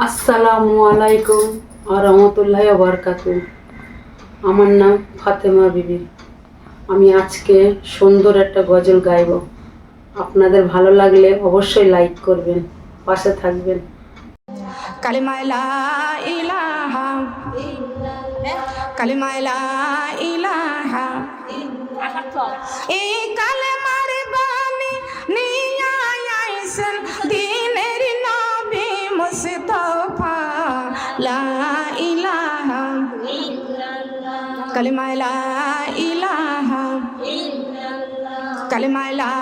আসসালামু আলাইকুম আর রহমতুল্লাহি ওয়া বারাকাতুহু। আমার নাম ফাতেমা বিবি। আমি আজকে সুন্দর একটা গজল গাইব। আপনাদের ভালো লাগলে অবশ্যই লাইক করবেন, পাশে থাকবেন। কালিমা লা ইলাহা কালিমা লা ইলাহা এই কালেমার বাণী নিয়ে আইছেন দিনের নবী মুস্তাফা। লা ইলাহা কালিমা লা ইলাহা কালিমা লা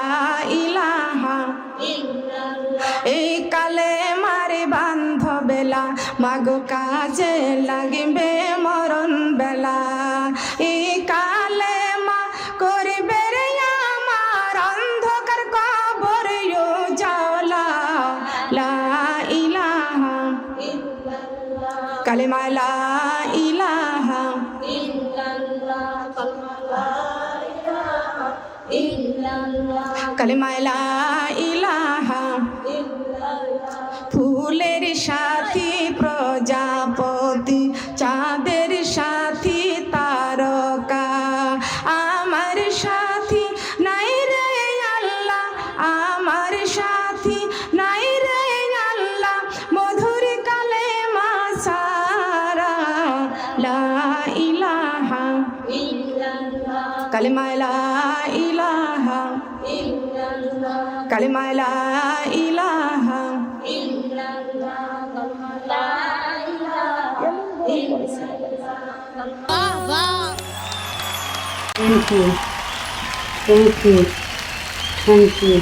ইলাহা এই কালেমার বান্ধবেলা মাগো কাজে লাগিবে মরণ বেলা। এই কালেমা করিবে রে আমার অন্ধকার কবর উজালা। লা ইলাহা কালিমা লা ইলাহা কালিমা লা ইলাহা ফুলের সাথী প্রজাপতি, চাঁদের সাথী তারকা, আমার সাথী নাই রে আল্লাহ, আমার সাথী নাই রে আল্লাহ, মধুর কালেমা সারা। লা ইলাহা কালিমা লা ইলাহা কালিমা লা ইলাহা thank you, thank you, thank you.